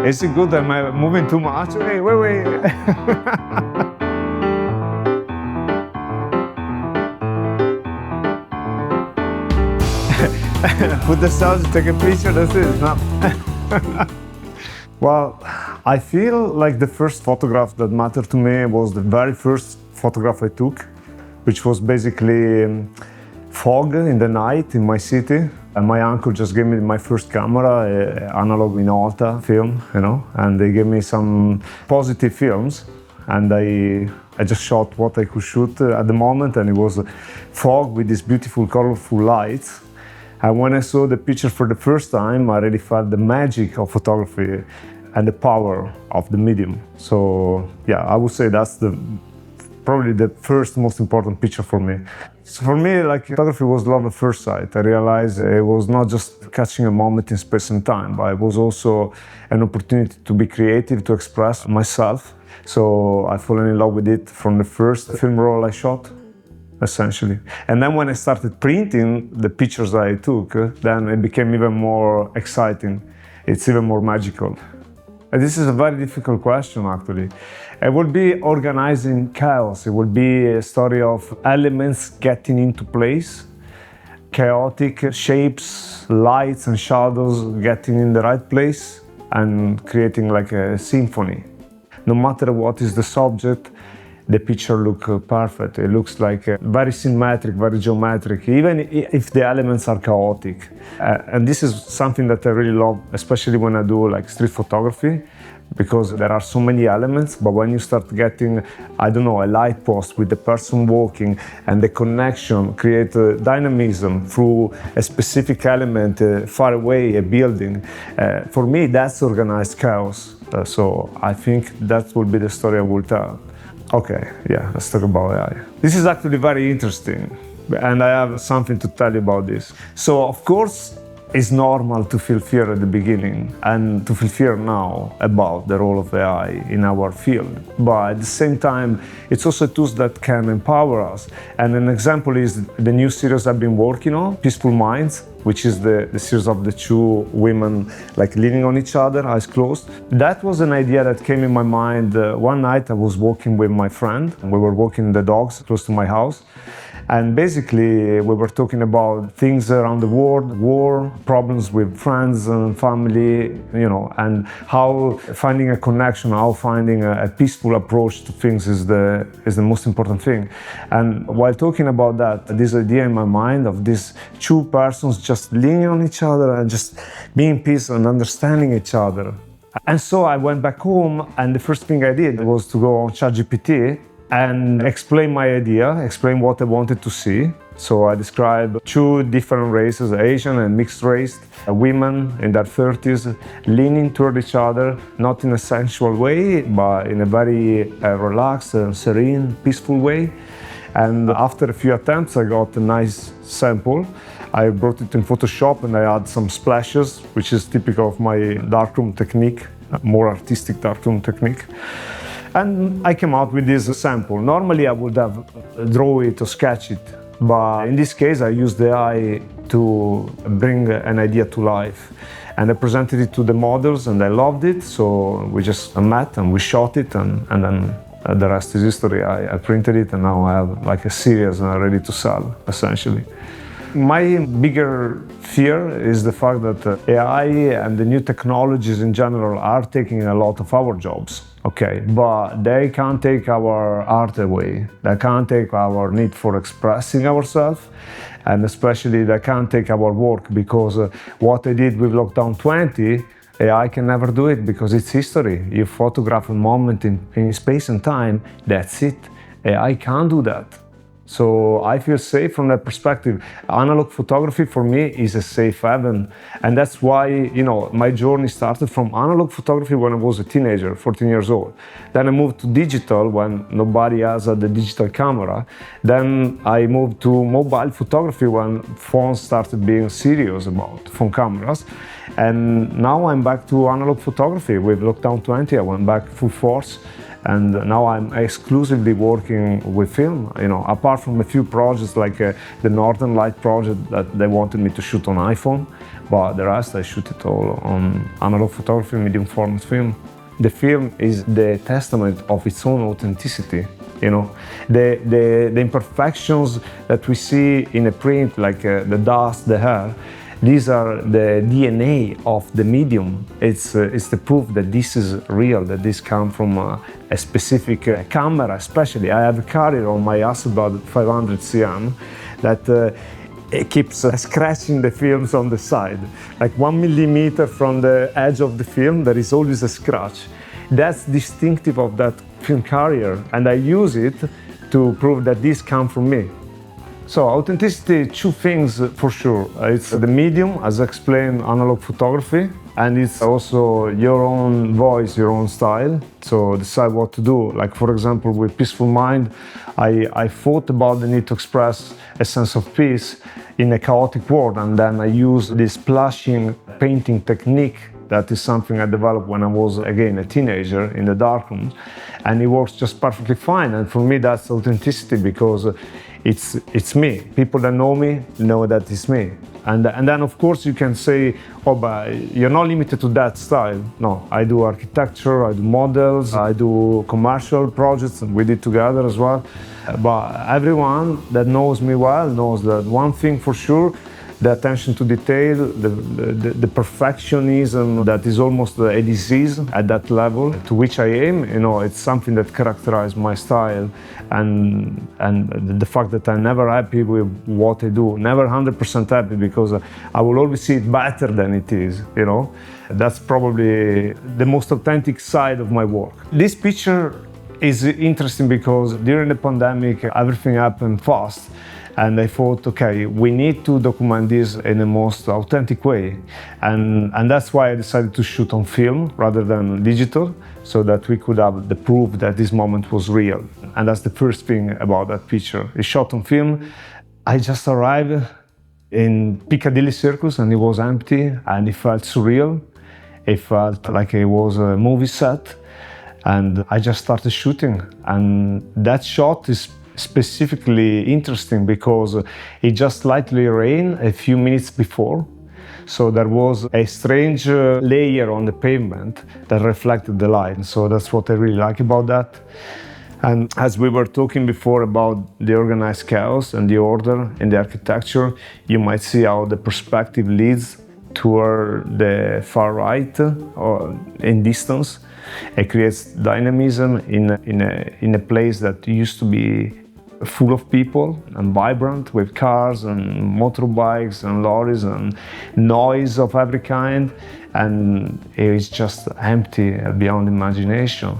Is it good? Am I moving too much? Wait. Put the sound, take a picture, that's it. No. Well, I feel like the first photograph that mattered to me was the very first photograph I took, which was basically fog in the night in my city. And my uncle just gave me my first camera, analog Minolta film, and they gave me some positive films. And I just shot what I could shoot at the moment, and it was fog with these beautiful, colorful lights. And when I saw the picture for the first time, I really felt the magic of photography and the power of the medium. So yeah, I would say that's probably the first most important picture for me. So for me, photography was love at first sight. I realized it was not just catching a moment in space and time, but it was also an opportunity to be creative, to express myself. So I fell in love with it from the first film roll I shot, essentially. And then when I started printing the pictures I took, then it became even more exciting. It's even more magical. And this is a very difficult question, actually. It would be organizing chaos. It would be a story of elements getting into place, chaotic shapes, lights and shadows getting in the right place, and creating like a symphony. No matter what is the subject, the picture looks perfect. It looks like very symmetric, very geometric, even if the elements are chaotic. And this is something that I really love, especially when I do street photography, because there are so many elements, but when you start getting, a light post with the person walking and the connection, create a dynamism through a specific element far away, a building, for me that's organized chaos. So I think that will be the story I will tell. Okay, yeah, let's talk about AI. This is actually very interesting, and I have something to tell you about this. So, of course, it's normal to feel fear at the beginning and to feel fear now about the role of AI in our field. But at the same time, it's also a tool that can empower us. And an example is the new series I've been working on, Peaceful Minds, which is the series of the two women leaning on each other, eyes closed. That was an idea that came in my mind. One night I was walking with my friend, and we were walking the dogs close to my house. And basically, we were talking about things around the world, war, problems with friends and family, and how finding a connection, how finding a peaceful approach to things is the most important thing. And while talking about that, this idea in my mind of these two persons just leaning on each other and just being peace and understanding each other. And so I went back home, and the first thing I did was to go on ChatGPT and explain my idea, explain what I wanted to see. So I described two different races, Asian and mixed race, women in their 30s, leaning toward each other, not in a sensual way, but in a very relaxed, serene, peaceful way. And after a few attempts, I got a nice sample. I brought it in Photoshop and I add some splashes, which is typical of my darkroom technique, more artistic darkroom technique. And I came out with this sample. Normally I would have draw it or sketch it, but in this case I used the AI to bring an idea to life. And I presented it to the models and they loved it, so we just met and we shot it, and then the rest is history. I printed it and now I have a series ready to sell, essentially. My bigger fear is the fact that AI and the new technologies in general are taking a lot of our jobs. Okay, but they can't take our art away. They can't take our need for expressing ourselves, and especially they can't take our work, because what I did with Lockdown 20, AI can never do it because it's history. You photograph a moment in space and time, that's it. AI can't do that. So I feel safe from that perspective. Analog photography for me is a safe haven. And that's why, my journey started from analog photography when I was a teenager, 14 years old. Then I moved to digital when nobody has the digital camera. Then I moved to mobile photography when phones started being serious about phone cameras. And now I'm back to analog photography. With Lockdown 20, I went back full force. And now I'm exclusively working with film, apart from a few projects like the Northern Light project that they wanted me to shoot on iPhone, but the rest I shoot it all on analog photography, medium format film. The film is the testament of its own authenticity. The imperfections that we see in a print, like the dust, the hair, these are the DNA of the medium. It's the proof that this is real, that this comes from a specific camera. Especially, I have a carrier on my Hasselblad 500 cm that it keeps scratching the films on the side. Like 1 millimeter from the edge of the film, there is always a scratch. That's distinctive of that film carrier, and I use it to prove that this comes from me. So authenticity, two things for sure. It's the medium, as explained, analog photography, and it's also your own voice, your own style. So decide what to do. Like for example, with Peaceful Mind, I thought about the need to express a sense of peace in a chaotic world, and then I use this splashing painting technique. That is something I developed when I was, again, a teenager in the darkroom, and it works just perfectly fine. And for me, that's authenticity, because it's me. People that know me know that it's me. And then, of course, you can say, oh, but you're not limited to that style. No, I do architecture, I do models, I do commercial projects, and we did together as well. But everyone that knows me well knows that one thing for sure, the attention to detail, the perfectionism that is almost a disease at that level to which I aim, it's something that characterizes my style, and the fact that I'm never happy with what I do, never 100% happy, because I will always see it better than it is, That's probably the most authentic side of my work. This picture is interesting because during the pandemic, everything happened fast. And I thought, okay, we need to document this in the most authentic way. And that's why I decided to shoot on film rather than digital, so that we could have the proof that this moment was real. And that's the first thing about that picture. It's shot on film. I just arrived in Piccadilly Circus and it was empty, and it felt surreal. It felt like it was a movie set. And I just started shooting. And that shot is specifically interesting because it just slightly rained a few minutes before. So there was a strange layer on the pavement that reflected the light. So that's what I really like about that. And as we were talking before about the organized chaos and the order in the architecture, you might see how the perspective leads toward the far right or in distance. It creates dynamism in a place that used to be full of people and vibrant with cars and motorbikes and lorries and noise of every kind, and it is just empty beyond imagination.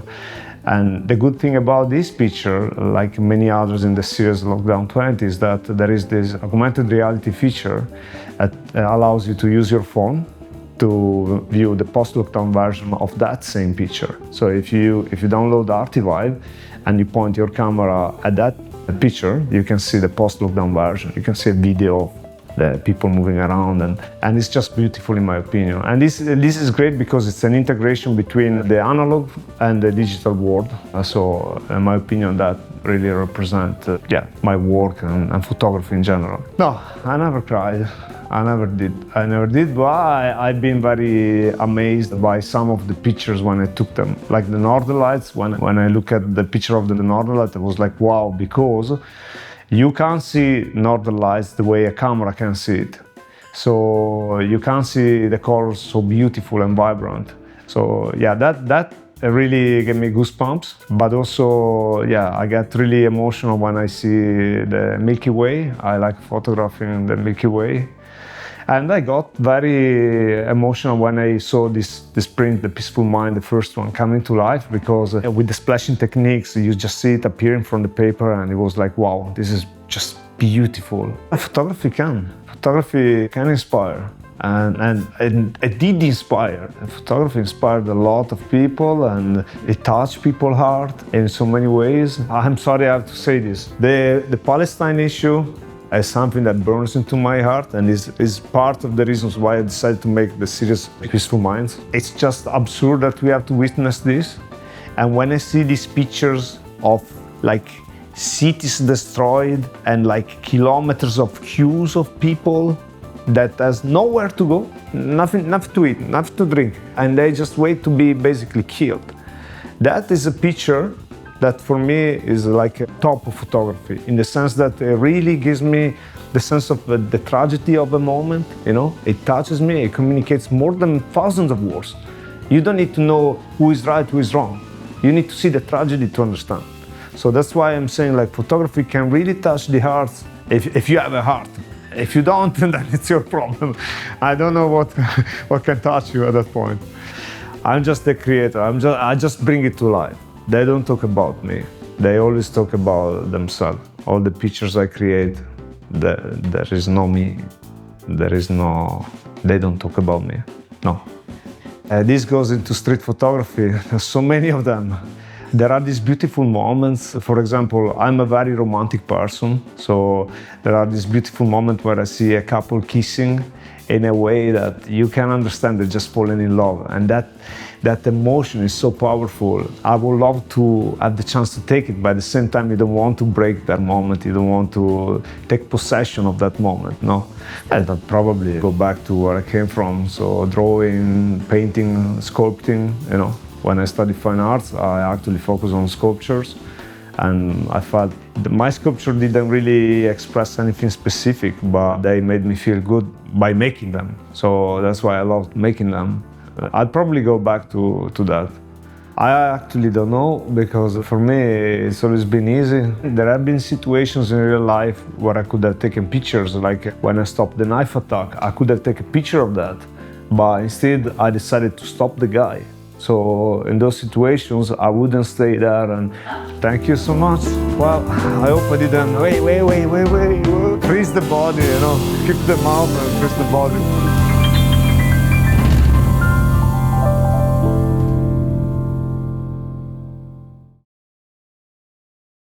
And the good thing about this picture, like many others in the series Lockdown 20, is that there is this augmented reality feature that allows you to use your phone to view the post-lockdown version of that same picture. So if you download Artivive and you point your camera at that picture, you can see the post-lockdown version. You can see a video of the people moving around, and it's just beautiful in my opinion. And this is great because it's an integration between the analog and the digital world. So in my opinion, that really represents my work and photography in general. No, I never cried. I never did, but I've been very amazed by some of the pictures when I took them. Like the Northern Lights, when I look at the picture of the Northern Lights, I was like, wow, because you can't see Northern Lights the way a camera can see it. So you can't see the colors so beautiful and vibrant. So yeah, that really gave me goosebumps. But also, I get really emotional when I see the Milky Way. I like photographing the Milky Way. And I got very emotional when I saw this print, The Peaceful Mind, the first one, coming to life, because with the splashing techniques, you just see it appearing from the paper, and it was like, wow, this is just beautiful. Photography can inspire. And it did inspire. Photography inspired a lot of people, and it touched people's heart in so many ways. I'm sorry I have to say this. The Palestine issue as something that burns into my heart and is part of the reasons why I decided to make the series Peaceful Minds. It's just absurd that we have to witness this. And when I see these pictures of like cities destroyed and like kilometers of queues of people that has nowhere to go, nothing to eat, nothing to drink, and they just wait to be basically killed. That is a picture that for me is like a top of photography, in the sense that it really gives me the sense of the tragedy of a moment, you know? It touches me, it communicates more than thousands of words. You don't need to know who is right, who is wrong. You need to see the tragedy to understand. So that's why I'm saying like photography can really touch the heart if you have a heart. If you don't, then it's your problem. I don't know what can touch you at that point. I'm just a creator, I just bring it to life. They don't talk about me. They always talk about themselves. All the pictures I create, there is no me. They don't talk about me. No. This goes into street photography. There's so many of them. There are these beautiful moments. For example, I'm a very romantic person. So there are these beautiful moments where I see a couple kissing in a way that you can understand they're just falling in love. And that emotion is so powerful. I would love to have the chance to take it, but at the same time, you don't want to break that moment. You don't want to take possession of that moment, no? I'll probably go back to where I came from. So drawing, painting, sculpting, you know. When I studied fine arts, I actually focused on sculptures. And I felt my sculpture didn't really express anything specific, but they made me feel good by making them. So that's why I loved making them. I'd probably go back to that. I actually don't know, because for me it's always been easy. There have been situations in real life where I could have taken pictures, like when I stopped the knife attack, I could have taken a picture of that, but instead I decided to stop the guy. So in those situations, I wouldn't stay there and thank you so much. Well, I hope I didn't, wait, freeze the body, you know, keep the mouth and freeze the body.